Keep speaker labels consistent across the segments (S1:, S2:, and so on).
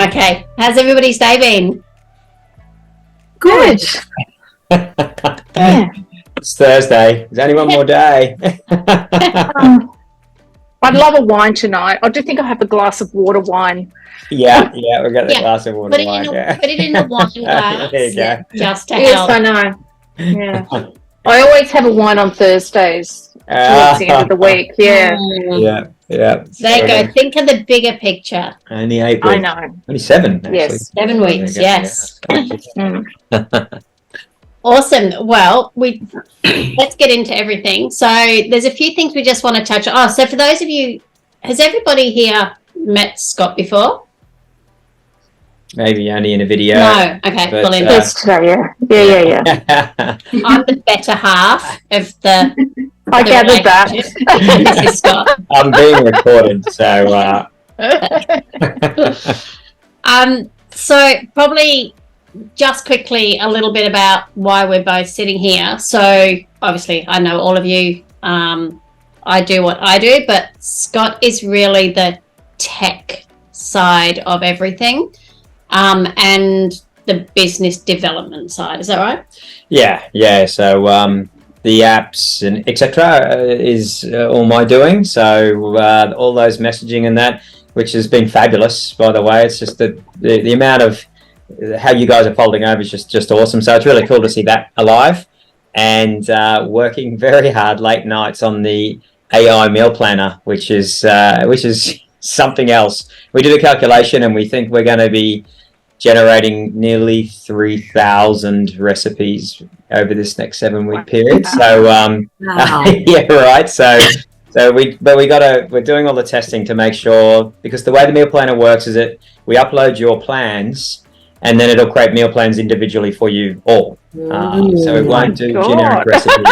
S1: Okay, how's everybody's day been?
S2: Good. Yeah.
S3: It's Thursday. There's only one more day.
S2: I'd love a wine tonight. I do think I'll have a glass of water wine.
S3: Yeah, we'll get the glass of water wine.
S1: Put it in the wine glass.
S3: There you go.
S1: Just to
S2: Yes,
S1: help.
S2: I know. Yeah. I always have a wine on Thursdays towards the end of the week. Yeah.
S1: Mm.
S3: Yeah.
S1: There you go. Think of the bigger picture.
S3: Only 8 weeks.
S2: I know.
S3: Only 7, actually.
S2: Yes.
S1: 7 weeks,
S3: There you go.
S1: yes.
S2: Mm.
S1: Awesome. Well, let's get into everything. So there's a few things we just want to touch on. Oh, so for those of you, has everybody here met Scott before?
S3: Maybe only in a video.
S1: No. Okay.
S3: But,
S1: Well, in
S2: Yes, today, yeah.
S1: I'm the better half of the.
S2: I gathered that.
S1: This is Scott.
S3: I'm being recorded, so.
S1: So probably just quickly a little bit about why we're both sitting here. So obviously I know all of you, I do what I do, but Scott is really the tech side of everything, and the business development side. Is that right?
S3: Yeah. So the apps and etc. Is all my doing. So all those messaging and that, which has been fabulous, by the way. It's just the amount of how you guys are folding over is just awesome. So it's really cool to see that alive, and working very hard late nights on the AI meal planner, which is something else. We did a calculation and we think we're going to be generating nearly 3,000 recipes over this next 7-week period. So yeah, right. So we're doing all the testing to make sure, because the way the meal planner works is that we upload your plans and then it'll create meal plans individually for you all. So it won't do generic recipes.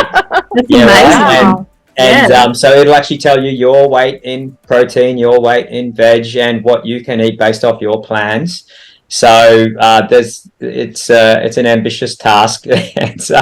S2: Amazing.
S3: And so it'll actually tell you your weight in protein, your weight in veg, and what you can eat based off your plans. So it's an ambitious task, and so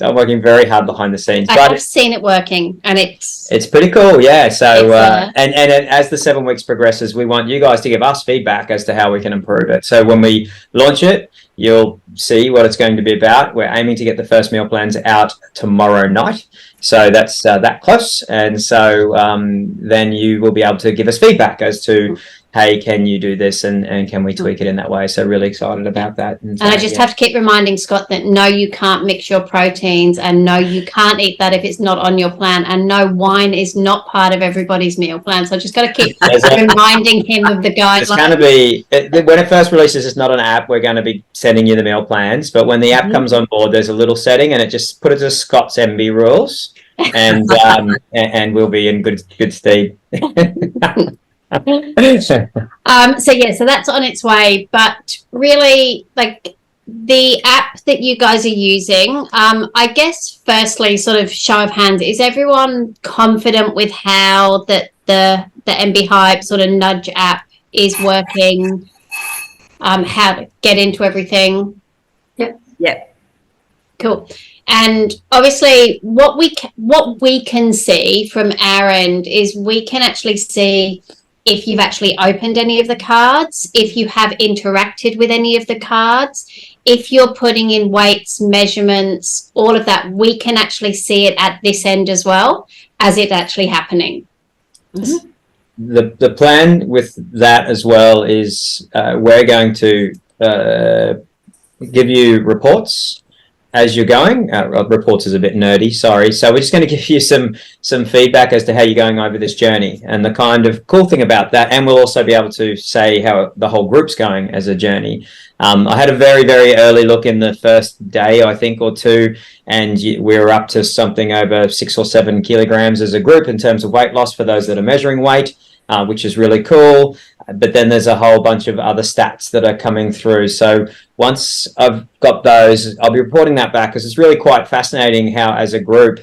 S3: I'm working very hard behind the scenes.
S1: I've seen it working, and it's
S3: pretty cool, yeah. So and as the 7 weeks progresses, we want you guys to give us feedback as to how we can improve it. So when we launch it, you'll see what it's going to be about. We're aiming to get the first meal plans out tomorrow night. So that's that close, and so then you will be able to give us feedback as to, hey, can you do this, and can we tweak it in that way? So really excited about that. And
S1: I just have to keep reminding Scott that no, you can't mix your proteins, and no, you can't eat that if it's not on your plan, and no, wine is not part of everybody's meal plan. So I just got to keep reminding him of the guidelines.
S3: It's going to be, when it first releases, it's not an app. We're going to be sending you the meal plans, but when the app comes on board, there's a little setting, and it just put it to Scott's MB rules, and and we'll be in good stead.
S1: So that's on its way, but really, like, the app that you guys are using, I guess firstly, sort of show of hands, is everyone confident with how the MBHihpe sort of nudge app is working, how to get into everything?
S2: Yep.
S1: Cool. And obviously what we can see from our end is we can actually see if you've actually opened any of the cards, if you have interacted with any of the cards, if you're putting in weights, measurements, all of that, we can actually see it at this end as well as it actually happening.
S3: Mm-hmm. The plan with that as well is we're going to give you reports as you're going. Reports is a bit nerdy, sorry. So we're just going to give you some feedback as to how you're going over this journey, and the kind of cool thing about that, and we'll also be able to say how the whole group's going as a journey. I had a very, very early look in the first day, I think, or two, and we were up to something over 6 or 7 kilograms as a group in terms of weight loss for those that are measuring weight, which is really cool. But then there's a whole bunch of other stats that are coming through. So once I've got those, I'll be reporting that back, because it's really quite fascinating how, as a group,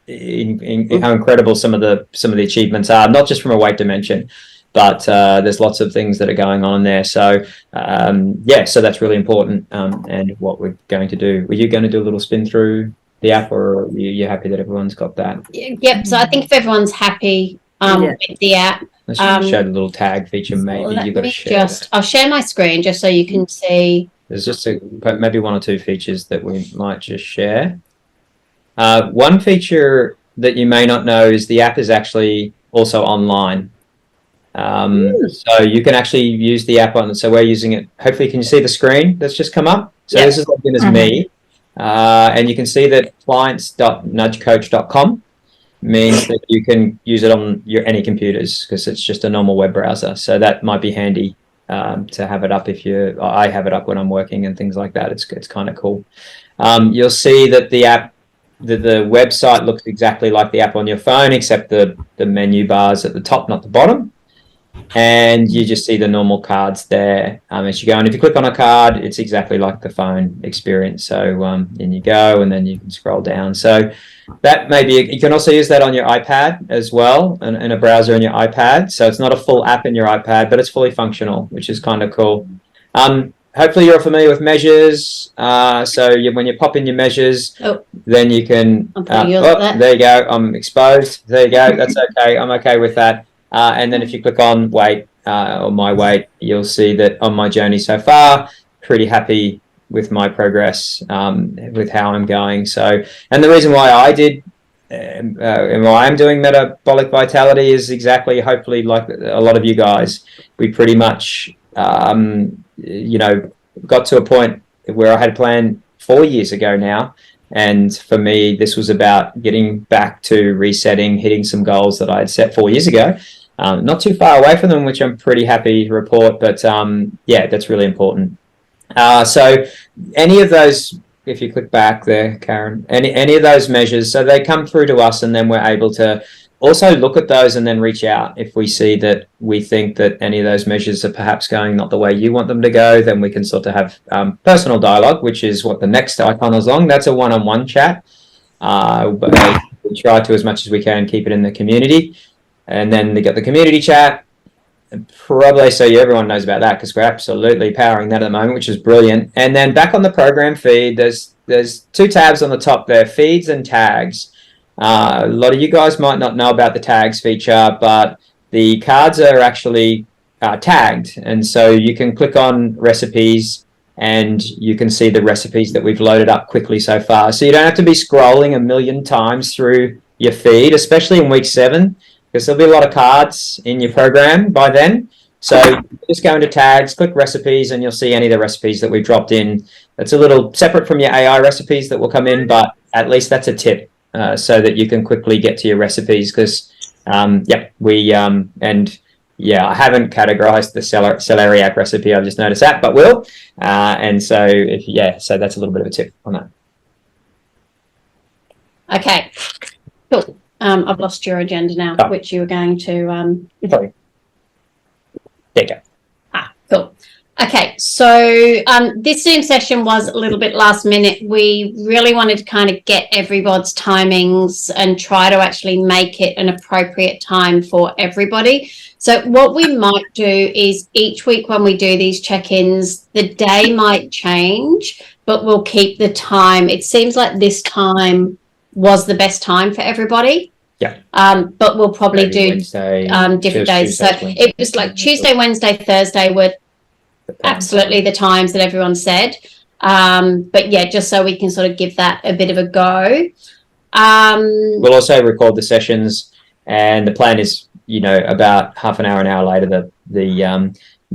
S3: how incredible some of the achievements are, not just from a weight dimension, but there's lots of things that are going on there. So so that's really important, and what we're going to do. Were you going to do a little spin through the app, or are you happy that everyone's got that?
S1: Yep. So I think if everyone's happy with the app,
S3: Let's just show the little tag feature. Maybe you've got to share.
S1: I'll share my screen just so you can see.
S3: There's just maybe one or two features that we might just share. One feature that you may not know is the app is actually also online. So you can actually use the app on. So we're using it. Hopefully, can you see the screen that's just come up? So this is logged in as me, and you can see that clients.nudgecoach.com means that you can use it on any computers because it's just a normal web browser. So that might be handy to have it up if you. I have it up when I'm working and things like that. It's kind of cool. You'll see that the app. The website looks exactly like the app on your phone, except the menu bars at the top, not the bottom. And you just see the normal cards there as you go. And if you click on a card, it's exactly like the phone experience. So in you go, and then you can scroll down. So that may be, you can also use that on your iPad as well, and in a browser on your iPad. So it's not a full app in your iPad, but it's fully functional, which is kind of cool. Hopefully you're familiar with measures. So when you pop in your measures, then you can... there you go. I'm exposed. There you go. That's okay. I'm okay with that. And then if you click on weight or my weight, you'll see that on my journey so far, pretty happy with my progress, with how I'm going. So, and the reason why I did... and why I'm doing Metabolic Vitality is exactly, hopefully, like a lot of you guys, we pretty much... got to a point where I had a plan 4 years ago now. And for me, this was about getting back to resetting, hitting some goals that I had set 4 years ago. Not too far away from them, which I'm pretty happy to report. But yeah, that's really important. So any of those, if you click back there, Karen, any of those measures, so they come through to us, and then we're able to also look at those and then reach out. If we see that we think that any of those measures are perhaps going not the way you want them to go, then we can sort of have personal dialogue, which is what the next icon is on. That's a one-on-one chat. But we try to, as much as we can, keep it in the community. And then they got the community chat. And probably so everyone knows about that because we're absolutely powering that at the moment, which is brilliant. And then back on the program feed, there's two tabs on the top there, feeds and tags. A lot of you guys might not know about the tags feature, but the cards are actually tagged. And so you can click on recipes and you can see the recipes that we've loaded up quickly so far. So you don't have to be scrolling a million times through your feed, especially in week 7, because there'll be a lot of cards in your program by then. So just go into tags, click recipes, and you'll see any of the recipes that we've dropped in. That's a little separate from your AI recipes that will come in, but at least that's a tip. So that you can quickly get to your recipes because, I haven't categorized the celeriac recipe. I've just noticed that, but will. And so, so that's a little bit of a tip on that.
S1: Okay, cool. I've lost your agenda now, which you were going to...
S3: Sorry. There you go.
S1: Cool. Okay, so this Zoom session was a little bit last minute. We really wanted to kind of get everybody's timings and try to actually make it an appropriate time for everybody. So what we might do is each week when we do these check-ins, the day might change, but we'll keep the time. It seems like this time was the best time for everybody.
S3: Yeah.
S1: But we'll probably do
S3: Wednesday,
S1: different days. So it was like Tuesday, Wednesday, Thursday were absolutely the times that everyone said. But yeah, just so we can sort of give that a bit of a go.
S3: We'll also record the sessions, and the plan is, about half an hour later, the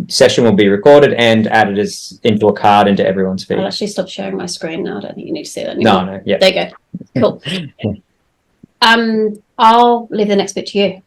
S3: session will be recorded and added into a card into everyone's feed.
S1: I'll actually stop sharing my screen now. I don't think you need to see that anymore.
S3: No, yeah.
S1: There you go. Cool. I'll leave the next bit to you.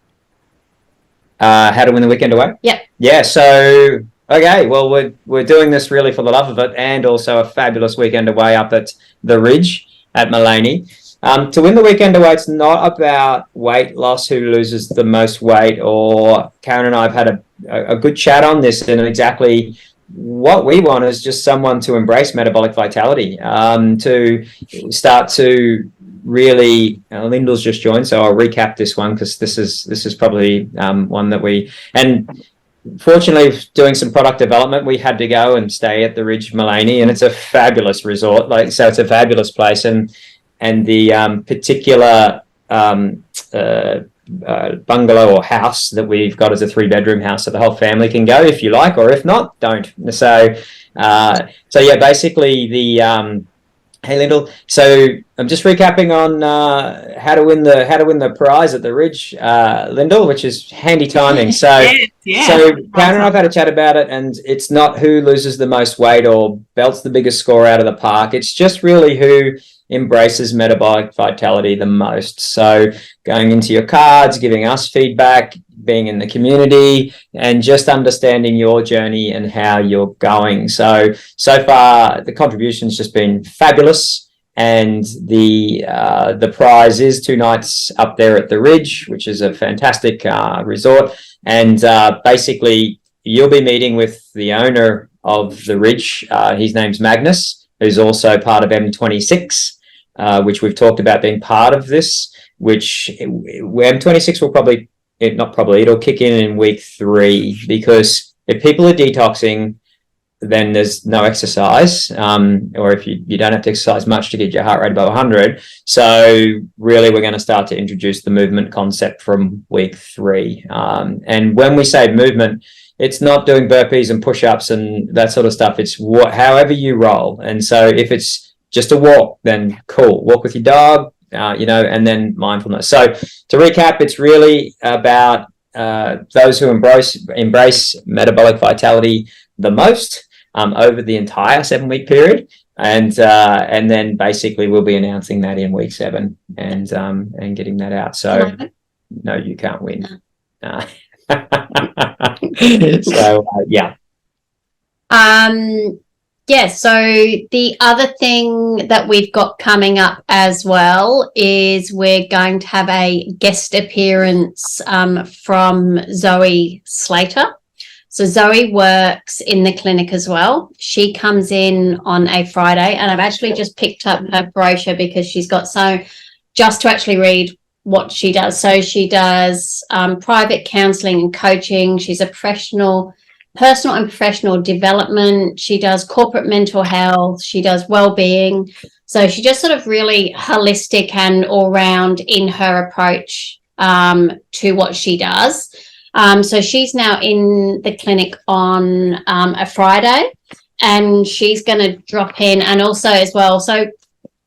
S3: How to win the weekend away?
S1: Yep.
S3: Yeah, so... Okay, well, we're doing this really for the love of it, and also a fabulous weekend away up at the Ridge at Mullaney. To win the weekend away, it's not about weight loss, who loses the most weight, or Karen and I have had a good chat on this, and exactly what we want is just someone to embrace metabolic vitality, to start to really... Lyndall's just joined, so I'll recap this one because this is probably one that we... and. Fortunately, doing some product development, we had to go and stay at the Ridge Mullaney, and it's a fabulous resort. So it's a fabulous place, and the particular bungalow or house that we've got as a 3-bedroom house, so the whole family can go if you like, or if not, don't. So yeah, basically the hey Lyndall. So I'm just recapping on how to win the prize at the Ridge, Lyndall, which is handy timing. So so Karen and I've had a chat about it, and it's not who loses the most weight or belts the biggest score out of the park. It's just really who embraces metabolic vitality the most. So going into your cards, giving us feedback, being in the community, and just understanding your journey and how you're going. So far the contribution's just been fabulous, and the prize is 2 nights up there at the Ridge, which is a fantastic resort. And basically you'll be meeting with the owner of the Ridge. His name's Magnus, who's also part of M26, which we've talked about being part of this, which M26 will probably, it'll kick in week 3, because if people are detoxing, then there's no exercise, or if you don't have to exercise much to get your heart rate above 100. So really we're going to start to introduce the movement concept from week 3. And when we say movement, it's not doing burpees and push-ups and that sort of stuff. It's however you roll. And so if it's just a walk, then cool. Walk with your dog, and then mindfulness. So to recap, it's really about those who embrace metabolic vitality the most over the entire 7-week period. And then basically we'll be announcing that in week 7 and getting that out. So no, you can't win. So yeah.
S1: Yeah, so the other thing that we've got coming up as well is we're going to have a guest appearance from Zoe Slater. So Zoe works in the clinic as well. She comes in on a Friday, and I've actually just picked up her brochure because she's got just to actually read what she does. So she does private counselling and coaching. She's a personal and professional development. She does corporate mental health. She does well-being. So she just sort of really holistic and all-round in her approach to what she does. So she's now in the clinic on a Friday, and she's going to drop in, and also as well. So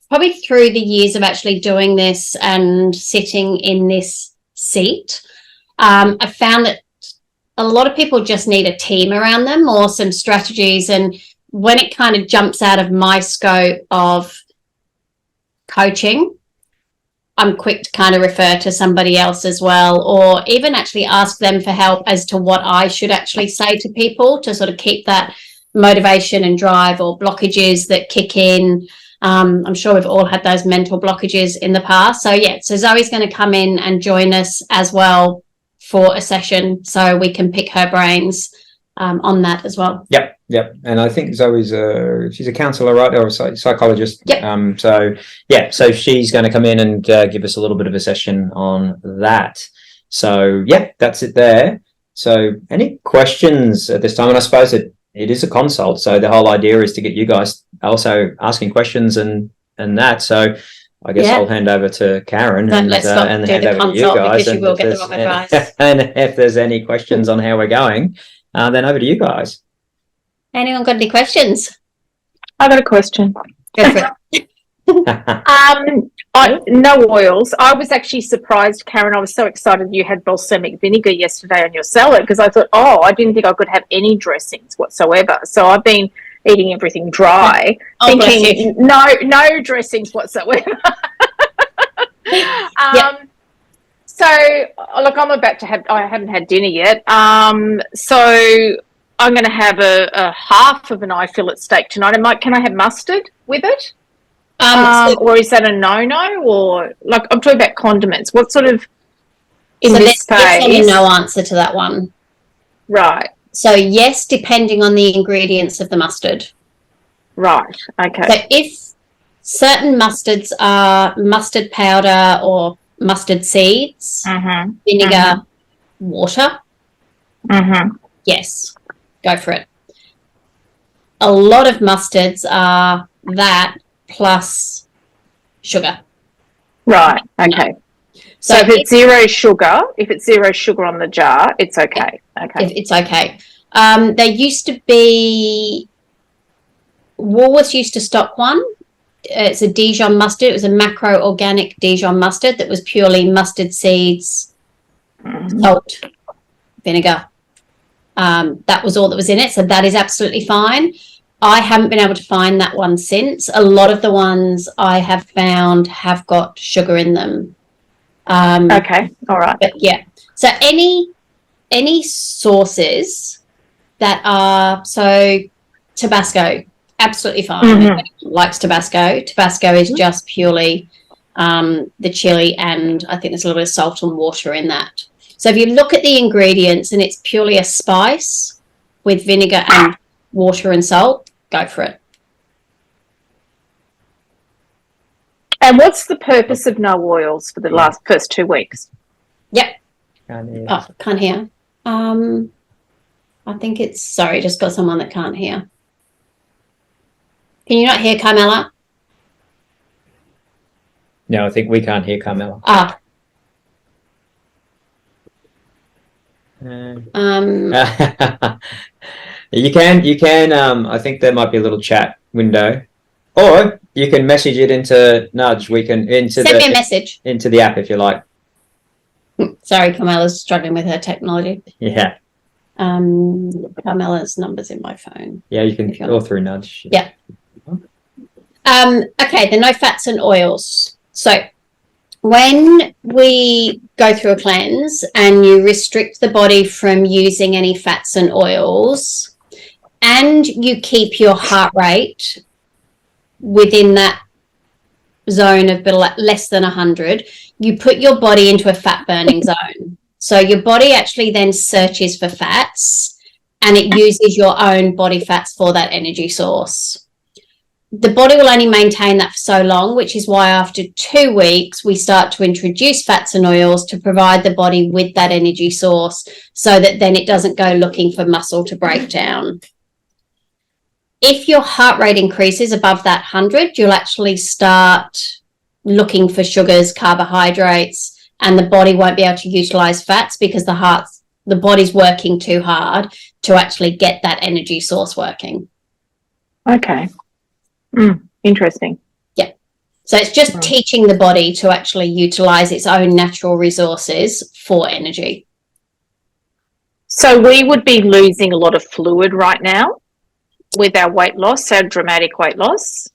S1: probably through the years of actually doing this and sitting in this seat, I found that a lot of people just need a team around them or some strategies. And when it kind of jumps out of my scope of coaching, I'm quick to kind of refer to somebody else as well, or even actually ask them for help as to what I should actually say to people to sort of keep that motivation and drive, or blockages that kick in. I'm sure we've all had those mental blockages in the past. So yeah, so Zoe's going to come in and join us as well for a session, so we can pick her brains on that as well.
S3: Yep. And I think Zoe's she's a counsellor, right, or a psychologist.
S1: Yep.
S3: So she's going to come in and give us a little bit of a session on that. So yeah, that's it there. So any questions at this time? And I suppose it is a consult, so the whole idea is to get you guys also asking questions and that. So I guess I'll hand over to Karen and hand over to you guys.
S1: Because you will get the wrong advice.
S3: And if there's any questions on how we're going, then over to you guys.
S1: Anyone got any questions?
S2: I got a question.
S1: Go for it.
S2: No oils. I was actually surprised, Karen. I was so excited you had balsamic vinegar yesterday on your salad, because I thought, I didn't think I could have any dressings whatsoever. So I've been eating everything dry, thinking no dressings whatsoever. So look, I'm about to I haven't had dinner yet. So I'm going to have a half of an eye fillet steak tonight. Can I have mustard with it? Or is that a no-no? Or like, I'm talking about condiments. What sort of in this phase?
S1: There's no answer to that one.
S2: Right.
S1: So yes, depending on the ingredients of the mustard.
S2: Right. Okay.
S1: So if certain mustards are mustard powder or mustard seeds, vinegar, water, yes, go for it. A lot of mustards are that plus sugar.
S2: Right. Okay. So if it's zero sugar on the jar, it's okay. Okay.
S1: It's okay. There used to be, Woolworths used to stock one. It's a Dijon mustard. It was a macro organic Dijon mustard that was purely mustard seeds, salt, vinegar. That was all that was in it. So that is absolutely fine. I haven't been able to find that one since. A lot of the ones I have found have got sugar in them.
S2: Okay. All right.
S1: But yeah. So any sauces that are, so Tabasco, absolutely fine. Everybody likes Tabasco. Tabasco is just purely the chili, and I think there's a little bit of salt and water in that. So if you look at the ingredients and it's purely a spice with vinegar and water and salt, go for it.
S2: And what's the purpose of no oils for the first 2 weeks?
S1: Yep.
S3: Can't hear.
S1: Oh, can't hear. I think it's, sorry, just got someone that can't hear. Can you not hear Carmela?
S3: No, I think we can't hear Carmela. You can. I think there might be a little chat window, or you can message it into Nudge. We can
S1: Send me a message
S3: into the app if you like.
S1: Sorry, Carmela's struggling with her technology.
S3: Yeah.
S1: Carmela's number's in my phone.
S3: Yeah, you can go through Nudge.
S1: Yeah. Okay, the no fats and oils. So when we go through a cleanse and you restrict the body from using any fats and oils, and you keep your heart rate within that zone of less than 100, you put your body into a fat burning zone. So your body actually then searches for fats, and it uses your own body fats for that energy source. The body will only maintain that for so long, which is why after 2 weeks, we start to introduce fats and oils to provide the body with that energy source so that then it doesn't go looking for muscle to break down. If your heart rate increases above that 100, you'll actually start looking for sugars, carbohydrates, and the body won't be able to utilize fats because the body's working too hard to actually get that energy source working.
S2: Okay. Interesting.
S1: Yeah. So it's just teaching the body to actually utilize its own natural resources for energy.
S2: So we would be losing a lot of fluid right now with our weight loss, our dramatic weight loss.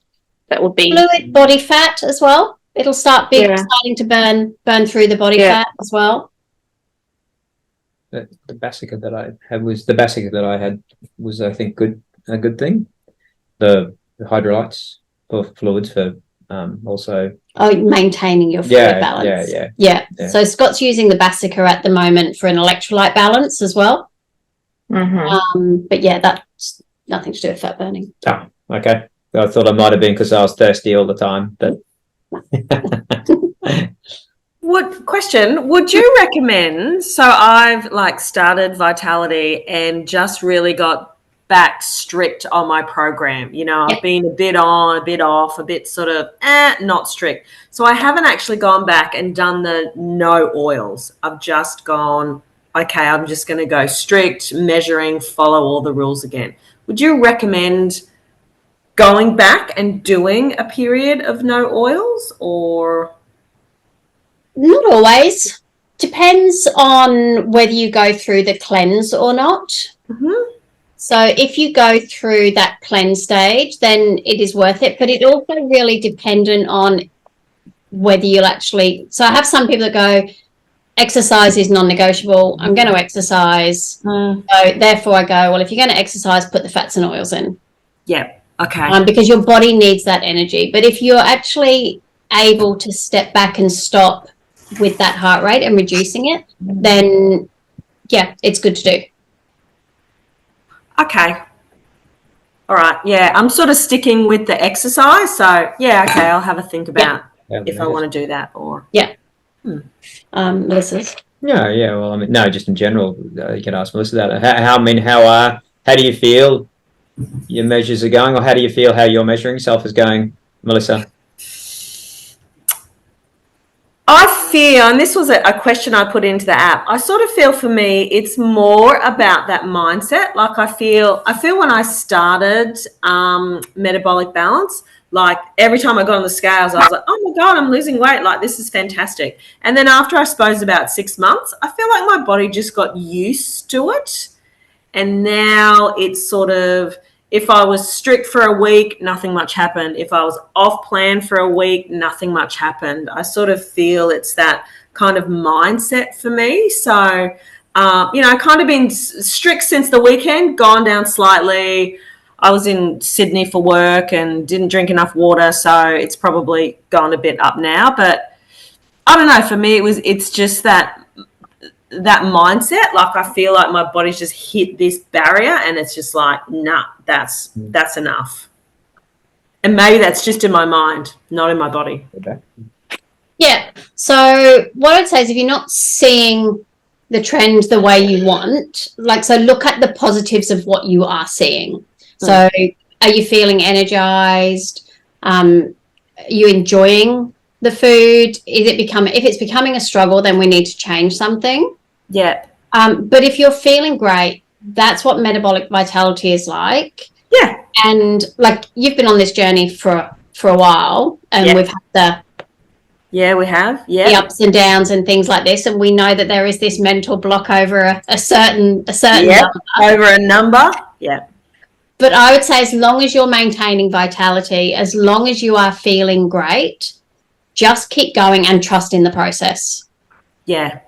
S2: That would be
S1: fluid, body fat as well. It'll start starting to burn through the body fat as well.
S3: The brassica that I had was I think a good thing. The hydrolytes for fluids for also
S1: maintaining your fluid balance. Yeah. So Scott's using the brassica at the moment for an electrolyte balance as well. But yeah, that's nothing to do with fat burning.
S3: Oh, okay. I thought I might have been because I was thirsty all the time, but
S4: Question, would you recommend, so I've started Vitality and just really got back strict on my program. I've been a bit on, a bit off, a bit sort of not strict. So I haven't actually gone back and done the no oils. I've just gone, okay, I'm just going to go strict, measuring, follow all the rules again. Would you recommend going back and doing a period of no oils, or?
S1: Not always. Depends on whether you go through the cleanse or not. So if you go through that cleanse stage, then it is worth it. But it also really dependent on whether you'll actually. So I have some people that go, exercise is non-negotiable. I'm going to exercise. So therefore I go, well, if you're going to exercise, put the fats and oils in.
S4: Yeah. Okay.
S1: Because your body needs that energy. But if you're actually able to step back and stop with that heart rate and reducing it, then yeah, it's good to do.
S4: Okay. All right. Yeah, I'm sort of sticking with the exercise. So yeah, okay, I'll have a think about if I want to do that or
S1: Melissa's.
S3: Yeah. Well, I mean, no, just in general, you can ask Melissa that. How do you feel your measures are going, or how do you feel how your measuring self is going, Melissa?
S4: I feel, and this was a question I put into the app, I sort of feel for me it's more about that mindset. Like I feel when I started Metabolic Balance, like every time I got on the scales, I was like, oh my God, I'm losing weight. Like this is fantastic. And then after I suppose about 6 months, I feel like my body just got used to it. And now it's sort of, if I was strict for a week, nothing much happened. If I was off plan for a week, nothing much happened. I sort of feel it's that kind of mindset for me. So, kind of been strict since the weekend, gone down slightly. I was in Sydney for work and didn't drink enough water, so it's probably gone a bit up now. But I don't know, for me, it's just that mindset. Like I feel like my body's just hit this barrier and it's just like, nah, that's enough. And maybe that's just in my mind, not in my body.
S3: Okay.
S1: Yeah. So what I'd say is if you're not seeing the trend the way you want, so look at the positives of what you are seeing. So are you feeling energized? Are you enjoying the food? If it's becoming a struggle, then we need to change something.
S4: Yeah.
S1: But if you're feeling great, that's what Metabolic Vitality is like.
S4: Yeah.
S1: And like you've been on this journey for a while, and we've had
S4: we have. Yeah.
S1: the ups and downs and things like this, and we know that there is this mental block over a certain number.
S4: Over a number. Yeah.
S1: But I would say as long as you're maintaining vitality, as long as you are feeling great, just keep going and trust in the process.
S4: Yeah.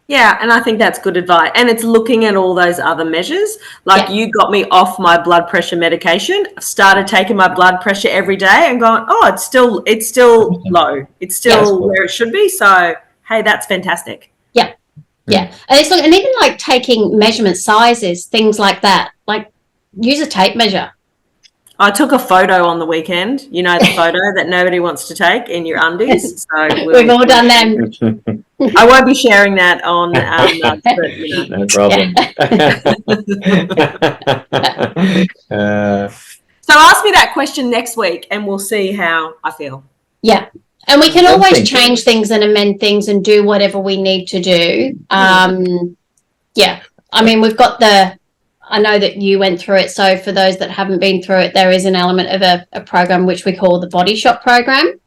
S4: Yeah, and I think that's good advice. And it's looking at all those other measures. Like you got me off my blood pressure medication. I've started taking my blood pressure every day and going, oh, it's still low. It's still where it should be. So, hey, that's fantastic.
S1: Yeah. Yeah. And and even like taking measurement sizes, things like that. Like use a tape measure.
S4: I took a photo on the weekend, the photo that nobody wants to take in your undies. So
S1: we've all done them.
S4: I won't be sharing that on
S3: No problem.
S4: So ask me that question next week and we'll see how I feel.
S1: Yeah. And we can always change things and amend things and do whatever we need to do. Yeah. I mean, we've got I know that you went through it. So for those that haven't been through it, there is an element of a program which we call the Body Shop program,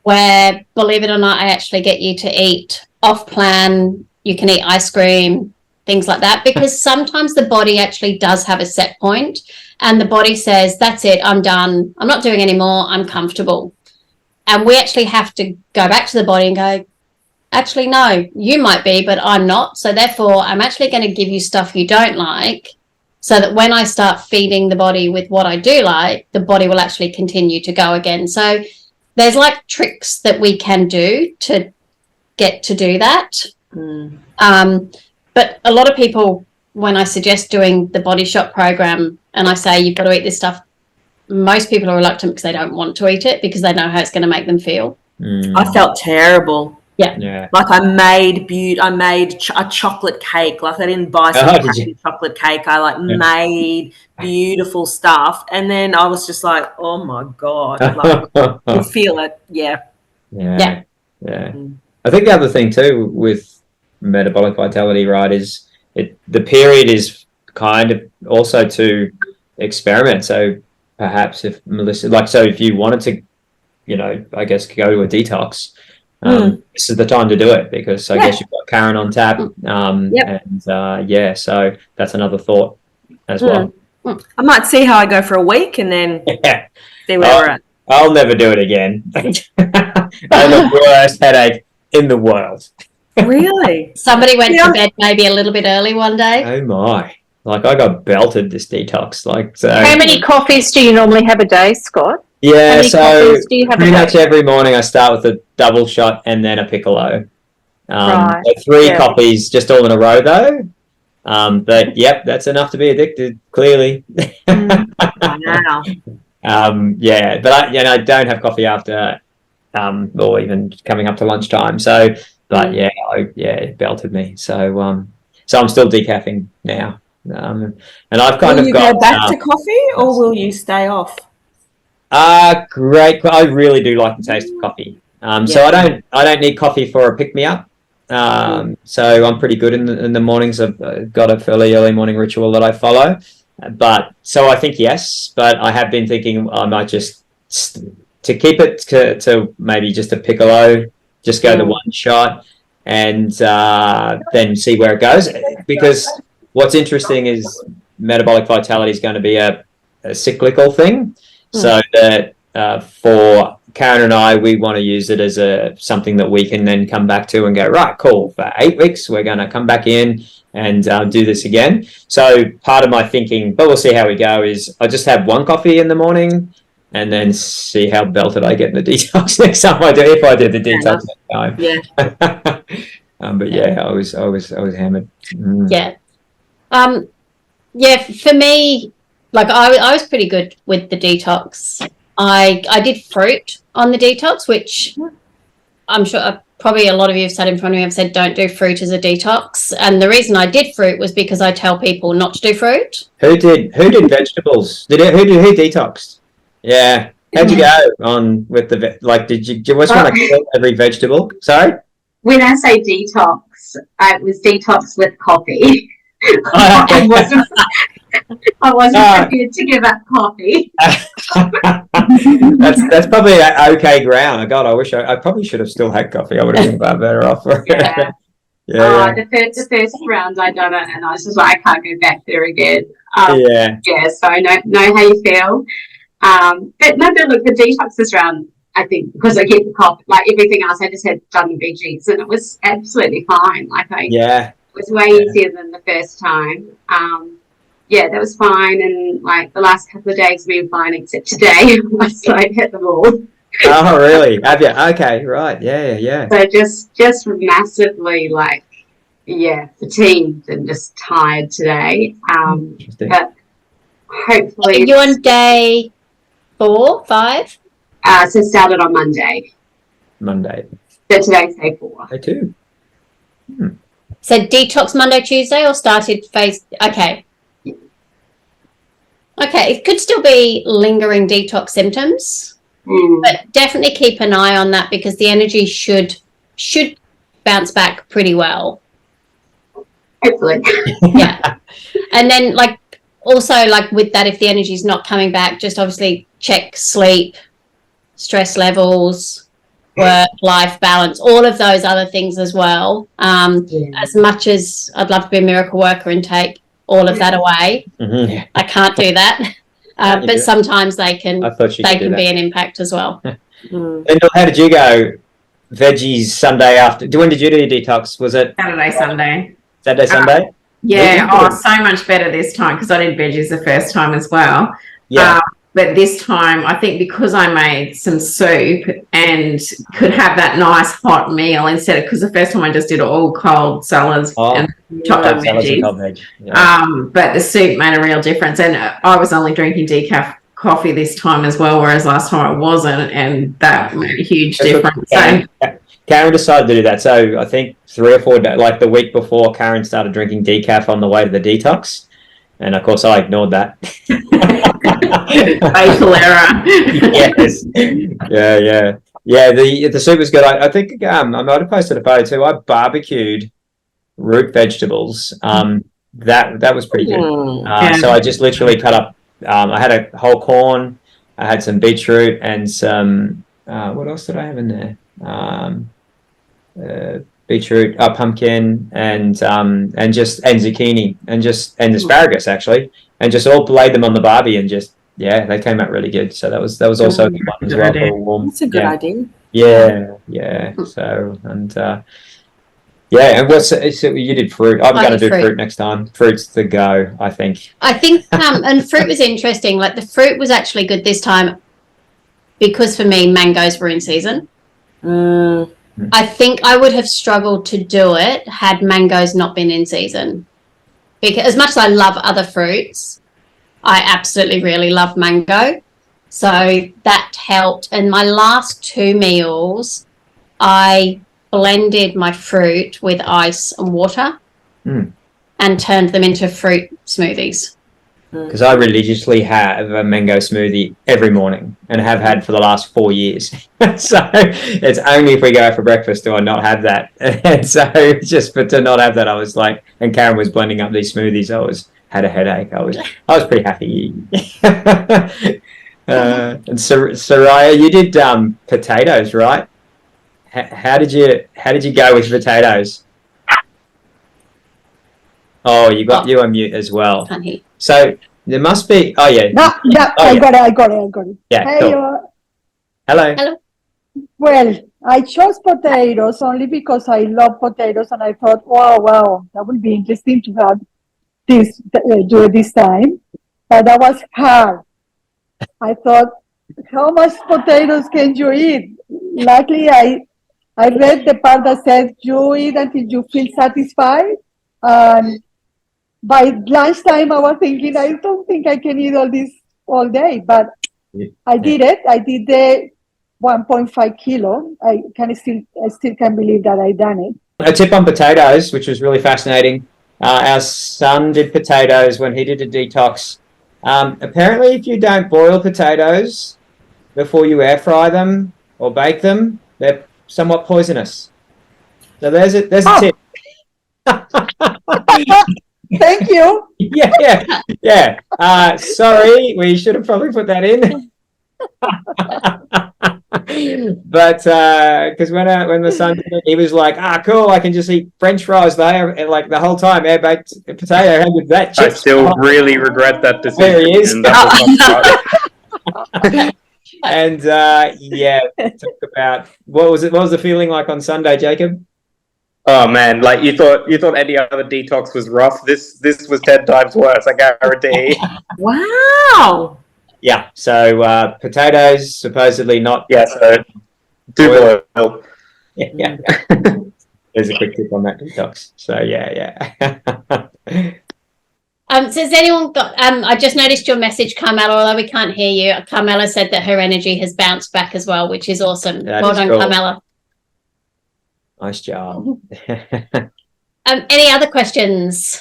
S1: where, believe it or not, I actually get you to eat off plan. You can eat ice cream, things like that, because sometimes the body actually does have a set point and the body says, that's it, I'm done. I'm not doing any more. I'm comfortable. And we actually have to go back to the body and go, actually, no, you might be, but I'm not. So therefore, I'm actually going to give you stuff you don't like so that when I start feeding the body with what I do like, the body will actually continue to go again. So there's like tricks that we can do to get to do that. But a lot of people, when I suggest doing the Body Shop program and I say you've got to eat this stuff, most people are reluctant because they don't want to eat it because they know how it's going to make them feel.
S4: I felt terrible.
S1: Yeah.
S4: Like I made a chocolate cake. Like I didn't buy some chocolate cake. I made beautiful stuff. And then I was just like, oh my God. Like you feel it. Yeah.
S3: I think the other thing too with Metabolic Vitality, right, is the period is kind of also to experiment. So perhaps if Melissa, so if you wanted to, I guess go to a detox, this is the time to do it because I guess you've got Karen on tap. So that's another thought as well.
S4: I might see how I go for a week and then see where we're at.
S3: I'll never do it again. I had the worst headache in the world.
S4: Really?
S1: Somebody went to bed maybe a little bit early one day.
S3: Oh my. I got belted this detox.
S2: How many coffees do you normally have a day, Scott?
S3: Yeah, so
S2: do you have
S3: pretty much every morning I start with a double shot and then a piccolo.
S2: Right.
S3: So 3 coffees just all in a row though. But yep, that's enough to be addicted, clearly.
S4: Wow.
S3: But I don't have coffee after or even coming up to lunchtime. So it belted me. So I'm still decaffing now. And I've kind
S4: will
S3: of got
S4: go back to coffee or will you stay off?
S3: Great. I really do like the taste of coffee. So I don't need coffee for a pick me up. So I'm pretty good in the mornings. I've got a fairly early morning ritual that I follow. But so I think yes, but I have been thinking I might just to keep it to maybe just a piccolo, just go the one shot and then see where it goes. Because what's interesting is metabolic vitality is going to be a cyclical thing. So that for Karen and I, we want to use it as something that we can then come back to and go, right, cool, for 8 weeks, we're going to come back in and do this again. So part of my thinking, but we'll see how we go, is I just have one coffee in the morning and then see how belted I get in the detox next time I do, if I do the detox next time.
S4: Yeah.
S3: But yeah, I was hammered.
S1: Yeah. Yeah, for me, like I was pretty good with the detox. I did fruit on the detox, which I'm sure probably a lot of you have sat in front of me have said don't do fruit as a detox. And the reason I did fruit was because I tell people not to do fruit.
S3: Who did vegetables? Who detoxed? Yeah. How'd you go on with the did you just want to kill every vegetable? Sorry?
S5: When I say detox, it was detox with coffee. I wasn't prepared to give up coffee.
S3: That's probably okay ground. God, I wish I probably should have still had coffee. I would have been far better off.
S5: The first round I done it, and I was just like, I can't go back there again. So I know how you feel. But look, the detox this round, I think, because I kept the coffee, like everything else, I just had done the veggies, and it was absolutely fine. It was way easier than the first time. That was fine, and like the last couple of days have been fine, except today once I hit the wall.
S3: Oh, really? Have you? Okay, right. Yeah.
S5: So just massively fatigued and just tired today. But hopefully,
S1: Are you on day 4, 5?
S5: So started on Monday. So today's day 4.
S3: Day 2.
S1: So detox Monday, Tuesday, or started phase? Okay. Okay, it could still be lingering detox symptoms, but definitely keep an eye on that because the energy should bounce back pretty well.
S5: Hopefully.
S1: Yeah. And then also with that, if the energy is not coming back, just obviously check sleep, stress levels, work-life balance, all of those other things as well. As much as I'd love to be a miracle worker and take all of that away, I can't do that. But sometimes they can be an impact as well.
S3: Lyndall, how did you go? Veggies Sunday after. When did you do your detox? Was it
S6: Saturday, Sunday?
S3: Sunday?
S6: So much better this time because I did veggies the first time as well. But this time, I think because I made some soup and could have that nice hot meal instead of, because the first time I just did all cold salads and chopped up veggies. But the soup made a real difference. And I was only drinking decaf coffee this time as well, whereas last time I wasn't. And that made a huge difference.
S3: Karen decided to do that. So I think 3 or 4 days, like the week before, Karen started drinking decaf on the way to the detox. And of course, I ignored that.
S6: Fatal error.
S3: Yes. Yeah. The soup was good. I think I might have posted a photo too. I barbecued root vegetables. That was pretty good. So I just literally cut up. I had a whole corn. I had some beetroot and some. What else did I have in there? Beetroot, pumpkin, and zucchini, and asparagus actually, and just all laid them on the barbie, and just they came out really good. So that was also a good one as well. For warm.
S4: That's a good idea.
S3: Yeah. So and so you did fruit. I'm going to do fruit next time. Fruit's the go, I think.
S1: And fruit was interesting. Like the fruit was actually good this time because for me mangoes were in season. I think I would have struggled to do it had mangoes not been in season. Because as much as I love other fruits, I absolutely really love mango. So that helped. And my last 2 meals, I blended my fruit with ice and water and turned them into fruit smoothies.
S3: because I religiously have a mango smoothie every morning and have had for the last 4 years. So it's only if we go out for breakfast do I not have that. And so just to not have that, I was like, and Karen was blending up these smoothies. Had a headache. I was pretty happy. And Soraya, you did potatoes, right? How did you go with potatoes? Oh, you on mute as well.
S1: Can't hear.
S3: So there must be. Oh yeah.
S7: No, I got it.
S3: Yeah.
S7: Hey,
S3: Cool. Hello.
S7: Well, I chose potatoes only because I love potatoes, and I thought, wow, that would be interesting to have this do it this time. But that was hard. I thought, how much potatoes can you eat? Luckily, I read the part that says you eat until you feel satisfied. By lunchtime, I was thinking, I don't think I can eat all this all day, but I did it. I did the 1.5 kilo. I still can't believe that I done it.
S3: A tip on potatoes, which was really fascinating. Our son did potatoes when he did a detox. Apparently, if you don't boil potatoes before you air fry them or bake them, they're somewhat poisonous. So there's a tip.
S7: Thank you.
S3: Yeah. Sorry, we should have probably put that in. But because when the son did it, he was like, cool, I can just eat French fries there, and like the whole time air baked potato. How good that?
S8: I still really regret that decision.
S3: There he is.
S8: And that was
S3: And talk about what was the feeling like on Sunday, Jacob?
S8: Oh man, like you thought any other detox was rough. This was 10 times worse, I guarantee.
S4: Wow.
S3: Yeah. So potatoes supposedly not.
S8: Yeah. So do boil.
S3: Yeah. There's a quick tip on that detox. So yeah.
S1: So has anyone got? I just noticed your message, Carmela. Although we can't hear you, Carmela said that her energy has bounced back as well, which is awesome. Well done, cool. Carmela.
S3: Nice job.
S1: Any other questions?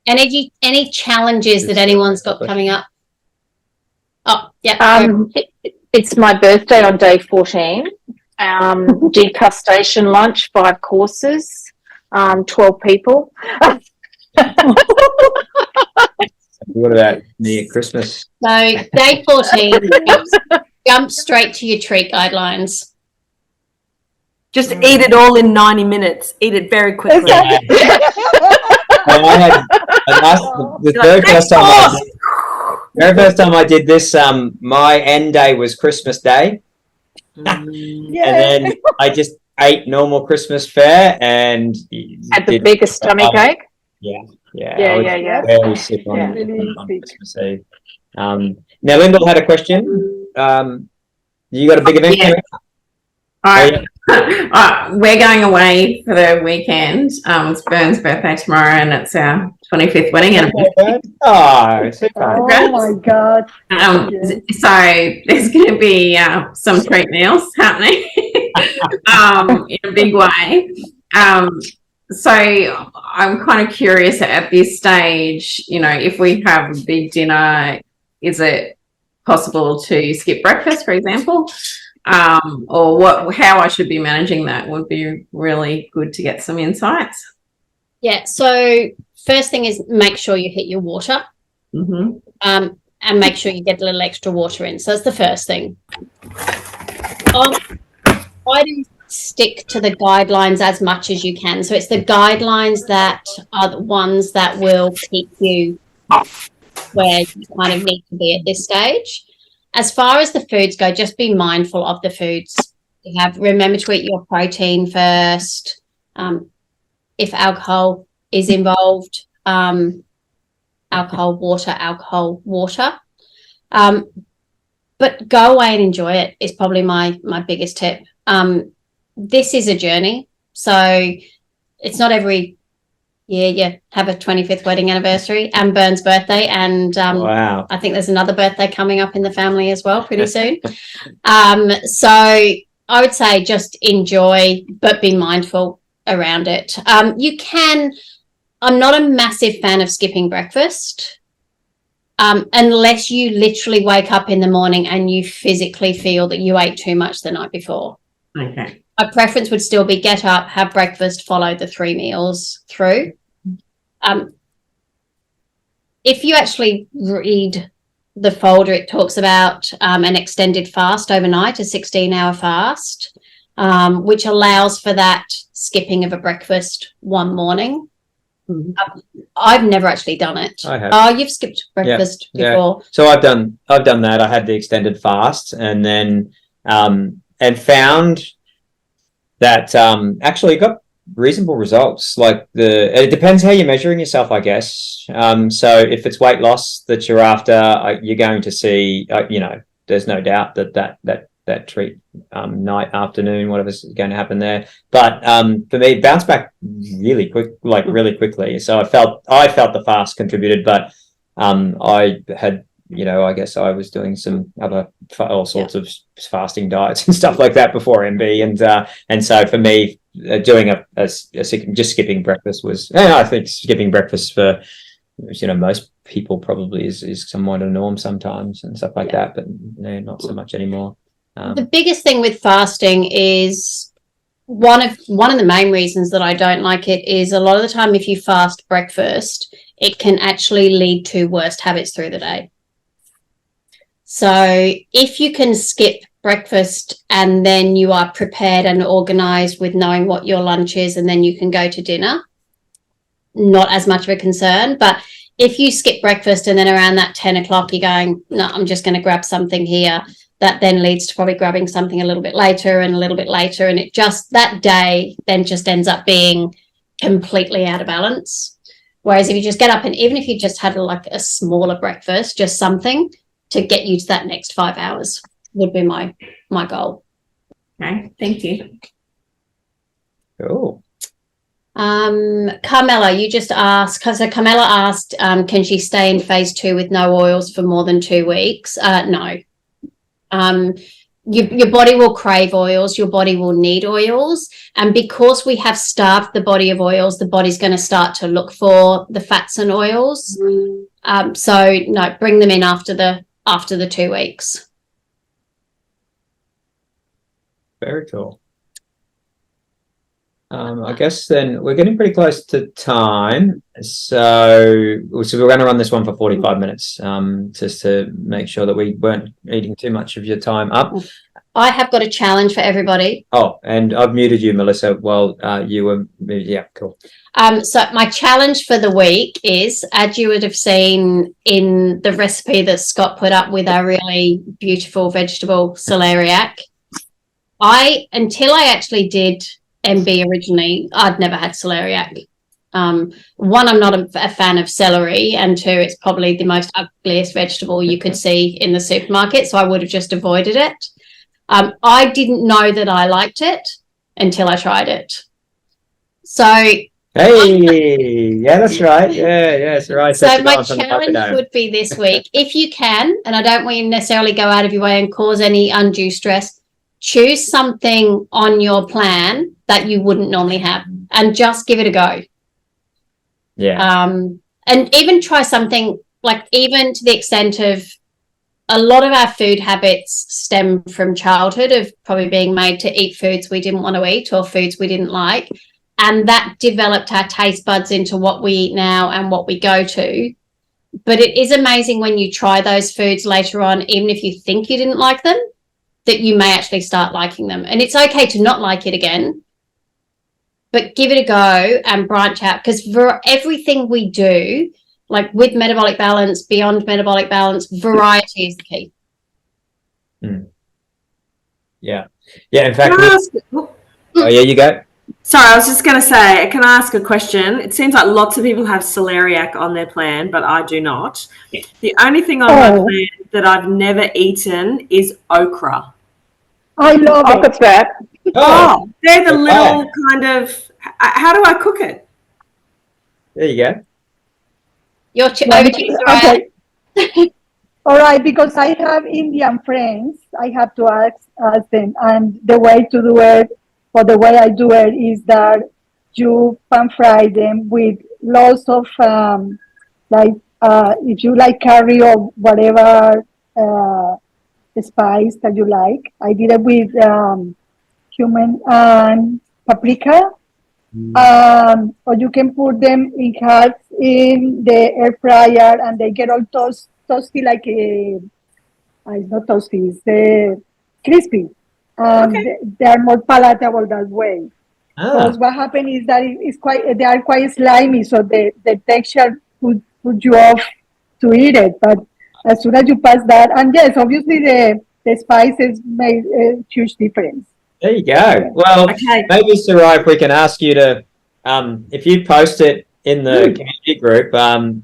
S1: Any challenges that anyone's got coming up? Oh, yeah.
S2: It's my birthday on day 14. Degustation lunch, 5 courses, 12 people.
S3: What about near Christmas?
S1: So day 14, jump straight to your treat guidelines.
S4: Just eat it all in 90 minutes. Eat it very quickly.
S3: Well, I had the very first time I did this, my end day was Christmas Day. And then I just ate normal Christmas fare and
S2: had the biggest stomach ache.
S3: Yeah.
S2: Very
S3: sick on Christmas Eve. Now Lyndall had a question. You got a big event coming up?
S6: We're going away for the weekend. It's Bern's birthday tomorrow, and it's our 25th wedding anniversary.
S3: Oh, super!
S7: Oh my God!
S6: So there's going to be some treat meals happening in a big way. So I'm kind of curious at this stage. If we have a big dinner, is it possible to skip breakfast, for example? Or how I should be managing that would be really good to get some insights.
S1: Yeah. So first thing is make sure you hit your water, and make sure you get a little extra water in. So that's the first thing. I do stick to the guidelines as much as you can. So it's the guidelines that are the ones that will keep you where you kind of need to be at this stage. As far as the foods go, just be mindful of the foods you have. Remember to eat your protein first. If alcohol is involved, alcohol, water. But go away and enjoy it is probably my biggest tip. This is a journey. So it's not every year you have a 25th wedding anniversary and Bern's birthday, and wow. I think there's another birthday coming up in the family as well pretty soon. So I would say just enjoy, but be mindful around it. You can I'm not a massive fan of skipping breakfast unless you literally wake up in the morning and you physically feel that you ate too much the night before.
S6: Okay.
S1: My preference would still be get up, have breakfast, follow the 3 meals through. If you actually read the folder, it talks about an extended fast overnight, a 16-hour fast, which allows for that skipping of a breakfast one morning. Mm-hmm. I've never actually done it.
S3: I have.
S1: Oh, you've skipped breakfast before.
S3: So I've done that. I had the extended fast, and then and found that actually got reasonable results. Like it depends how you're measuring yourself, I guess. So if it's weight loss that you're after, you're going to see, there's no doubt that treat night, afternoon, whatever's going to happen there. But for me, it bounced back really quickly. So I felt the fast contributed, but I had, I guess I was doing some other all sorts of fasting diets and stuff like that before MB, and so for me, doing just skipping breakfast was, I think skipping breakfast for most people probably is somewhat a norm sometimes and stuff like that, but not so much anymore.
S1: The biggest thing with fasting is one of the main reasons that I don't like it is a lot of the time if you fast breakfast, it can actually lead to worse habits through the day. So if you can skip breakfast and then you are prepared and organized with knowing what your lunch is, and then you can go to dinner, not as much of a concern. But if you skip breakfast and then around that 10 o'clock you're going, no, I'm just going to grab something here, that then leads to probably grabbing something a little bit later and a little bit later, and it just, that day then just ends up being completely out of balance. Whereas if you just get up, and even if you just had like a smaller breakfast, just something to get you to that next 5 hours would be my goal.
S6: Okay, thank you.
S3: Cool.
S1: Carmela, you just asked, because Carmela asked, can she stay in phase 2 with no oils for more than 2 weeks? No. Your body will crave oils, your body will need oils, and because we have starved the body of oils, the body's going to start to look for the fats and oils. So no, bring them in after the 2 weeks.
S3: Very cool. I guess then we're getting pretty close to time, so we're going to run this one for 45 minutes, just to make sure that we weren't eating too much of your time up.
S1: I have got a challenge for everybody.
S3: Oh, and I've muted you, Melissa, while you were, cool.
S1: So my challenge for the week is, as you would have seen in the recipe that Scott put up with our really beautiful vegetable celeriac, until I actually did MB originally, I'd never had celeriac. One, I'm not a fan of celery, and 2, it's probably the most ugliest vegetable you could see in the supermarket, so I would have just avoided it. I didn't know that I liked it until I tried it. So
S3: hey, yeah, that's right. Yeah, that's right.
S1: So my challenge would be this week, if you can, and I don't want you to necessarily go out of your way and cause any undue stress, choose something on your plan that you wouldn't normally have and just give it a go.
S3: Yeah.
S1: And even try something, like, even to the extent of, a lot of our food habits stem from childhood, of probably being made to eat foods we didn't want to eat or foods we didn't like. And that developed our taste buds into what we eat now and what we go to. But it is amazing when you try those foods later on, even if you think you didn't like them, that you may actually start liking them. And it's okay to not like it again, but give it a go and branch out, because for everything we do, like with metabolic balance, beyond metabolic balance, variety is the key.
S3: Yeah. In fact, you go.
S4: Sorry, I was just going to say, can I ask a question? It seems like lots of people have celeriac on their plan, but I do not. The only thing on my plan that I've never eaten is okra.
S7: I love it.
S2: What's that?
S4: Oh, they're the little kind of, how do I cook it?
S3: There you go.
S1: Over to you, Soraya.
S7: Okay. All right, because I have Indian friends, I have to ask them, and the way to do it, or the way I do it, is that you pan fry them with lots of if you like curry or whatever spice that you like. I did it with cumin and paprika. Or you can put them in halves in the air fryer, and they get all toasty like it's not toasty, it's crispy. They are more palatable that way. Because what happens is that they are quite slimy, so the texture put you off to eat it. But as soon as you pass that, and yes, obviously the spices make a huge difference.
S3: There you go. Well, maybe, Sarai, if we can ask you to, if you post it in the community group,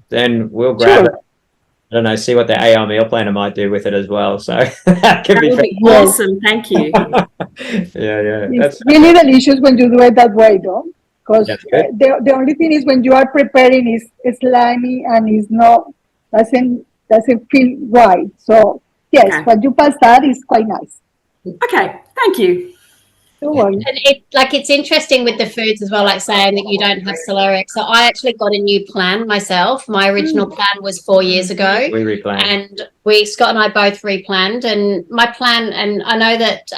S3: then we'll grab it. I don't know, see what the AI meal planner might do with it as well. So that could be
S4: awesome. Thank you.
S3: Yeah.
S7: It's really delicious when you do it that way, though. Because the only thing is when you are preparing is slimy and is not doesn't feel right. So yes, when you pass that, is quite nice.
S4: Okay, thank you.
S1: And it's interesting with the foods as well, like saying that you don't have celeriac. So I actually got a new plan myself. My original plan was 4 years ago.
S3: We replanned.
S1: And Scott and I both replanned. And my plan, and I know that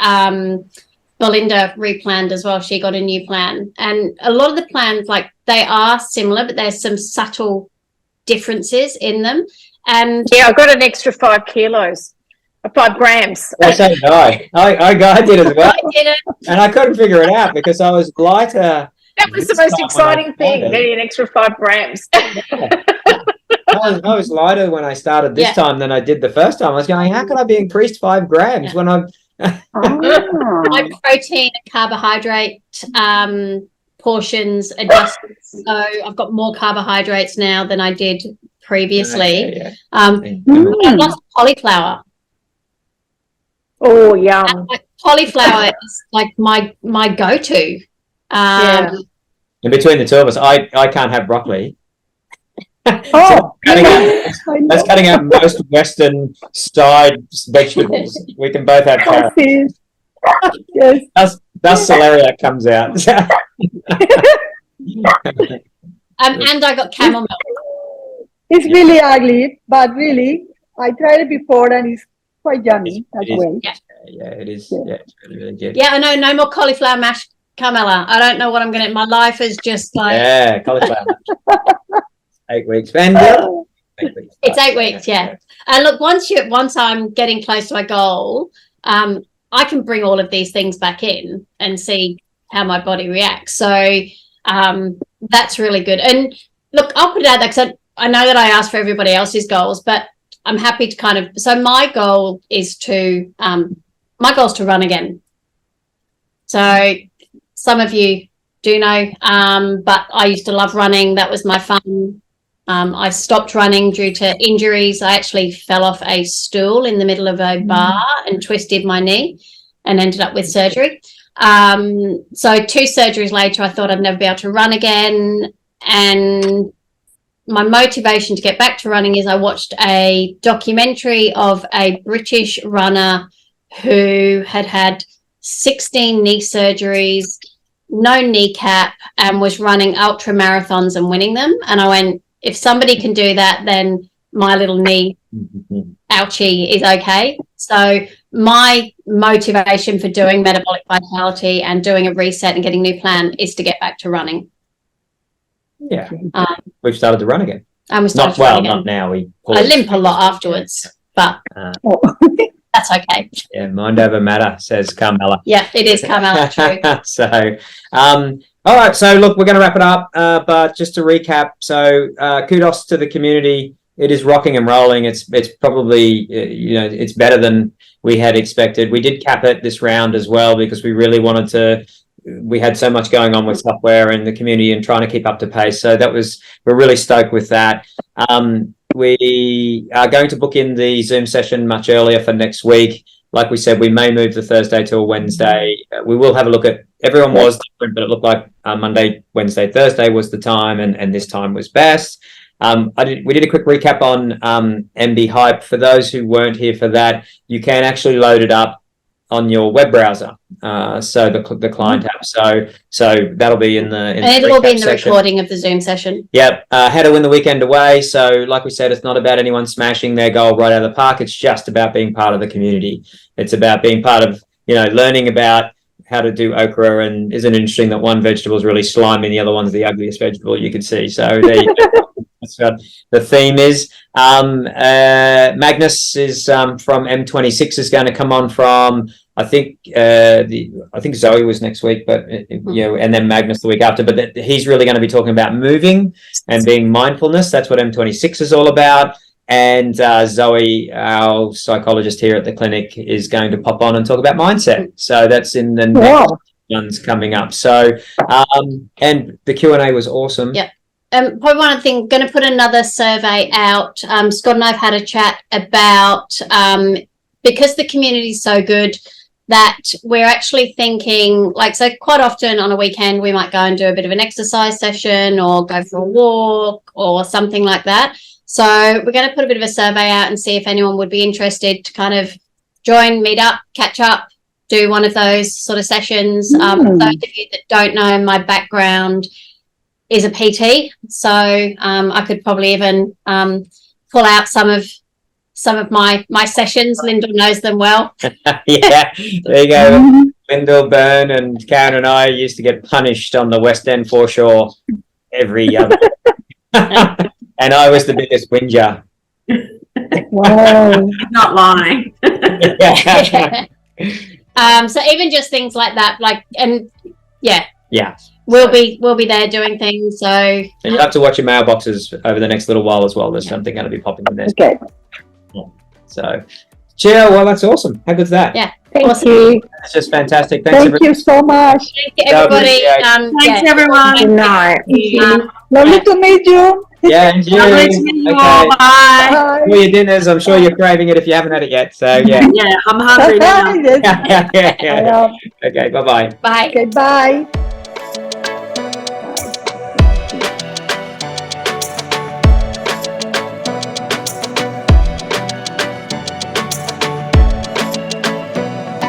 S1: Belinda replanned as well. She got a new plan. And a lot of the plans, like, they are similar, but there's some subtle differences in them. And
S2: yeah, I got an extra 5 kilos. 5 grams.
S3: So did I. I did as well.
S1: I did it.
S3: And I couldn't figure it out because I was lighter.
S2: That was the most exciting thing, getting an extra 5 grams.
S3: I was lighter when I started this time than I did the first time. I was going, how can I be increased 5 grams when I'm...
S1: My protein and carbohydrate portions adjusted. So I've got more carbohydrates now than I did previously. I lost cauliflower.
S2: Oh, yum.
S1: Cauliflower is like my go-to.
S3: And between the two of us, I can't have broccoli. That's cutting out most Western side vegetables. We can both have carrots. Yes. Thus celeriac comes out.
S1: And I got camel milk.
S7: It's really ugly, but really, I tried it before and it's quite yummy as well.
S3: Yeah, it is. Yeah, it's really, really good.
S1: Yeah, I know. No more cauliflower mash, Carmela. I don't know what I'm going to... My life is just like...
S3: Yeah, cauliflower mash. 8 weeks. And 8 weeks.
S1: It's 8 weeks, yeah. And look, once I'm getting close to my goal, I can bring all of these things back in and see how my body reacts. So that's really good. And look, I'll put it out there because I know that I asked for everybody else's goals, but I'm happy to kind of... So my goal is to... my goal is to run again. So some of you do know, but I used to love running. That was my fun. I stopped running due to injuries. I actually fell off a stool in the middle of a bar and twisted my knee and ended up with surgery. So 2 surgeries later, I thought I'd never be able to run again. And my motivation to get back to running is I watched a documentary of a British runner who had 16 knee surgeries, no kneecap, and was running ultra marathons and winning them. And I went, if somebody can do that, then my little knee ouchie is okay. So my motivation for doing Metabolic Vitality and doing a reset and getting a new plan is to get back to running.
S3: Yeah. We've started to run again.
S1: And we started to run again.
S3: Not now.
S1: I limp a lot afterwards, but that's okay.
S3: Yeah, mind over matter, says Carmela.
S1: Yeah, it is Carmela, true.
S3: So, all right. So, look, we're going to wrap it up. But just to recap, so kudos to the community. It is rocking and rolling. It's probably, it's better than we had expected. We did cap it this round as well because we really wanted to. We had so much going on with software and the community and trying to keep up to pace. So we're really stoked with that. We are going to book in the Zoom session much earlier for next week. Like we said, we may move the Thursday to a Wednesday. We will have a look at, everyone was different, but it looked like Monday, Wednesday, Thursday was the time, and this time was best. We did a quick recap on MBHihpe. For those who weren't here for that, you can actually load it up on your web browser. So the client app. So that'll be in the
S1: and it will be in the
S3: session.
S1: recording of the Zoom session.
S3: Yep. How to win the weekend away. So like we said, it's not about anyone smashing their goal right out of the park. It's just about being part of the community. It's about being part of, learning about how to do okra. And isn't it interesting that one vegetable is really slimy and the other one's the ugliest vegetable you could see. So there you go. That's what the theme is. Magnus is from M26 is going to come on from, I think Zoe was next week, but and then Magnus the week after. But he's really going to be talking about moving and being mindfulness. That's what M26 is all about. And Zoe, our psychologist here at the clinic, is going to pop on and talk about mindset. So that's in the next ones coming up. So and the Q&A was awesome.
S1: Yep. Probably one thing, going to put another survey out. Scott and I have had a chat about, because the community is so good, that we're actually thinking, so quite often on a weekend, we might go and do a bit of an exercise session or go for a walk or something like that. So we're going to put a bit of a survey out and see if anyone would be interested to kind of join, meet up, catch up, do one of those sort of sessions. Those of you that don't know, my background is a PT, so I could probably even pull out some of my sessions. Lyndall knows them well.
S3: Yeah, there you go. Lyndall, Byrne, and Karen and I used to get punished on the West End foreshore every other. And I was the biggest whinger.
S7: Wow.
S6: Not lying.
S1: So even just things like that,
S3: Yeah.
S1: We'll be there doing things. So
S3: and you'll have to watch your mailboxes over the next little while as well. There's something going to be popping in there.
S7: Okay.
S3: So, Jill, well, that's awesome. How good's that?
S1: Yeah.
S7: Thank you.
S3: That's just fantastic. Thanks,
S7: Thank you so much.
S1: Thank you, everybody.
S6: Thanks, everyone.
S2: Good night.
S7: Lovely to meet you.
S3: Yeah, and you.
S6: Lovely to meet you all. Bye.
S7: Bye.
S3: For your dinners, I'm sure you're craving it if you haven't had it yet. So, yeah.
S6: Yeah, I'm hungry now.
S7: Yes,
S3: Yeah. Okay, bye-bye.
S1: Bye.
S7: okay, bye.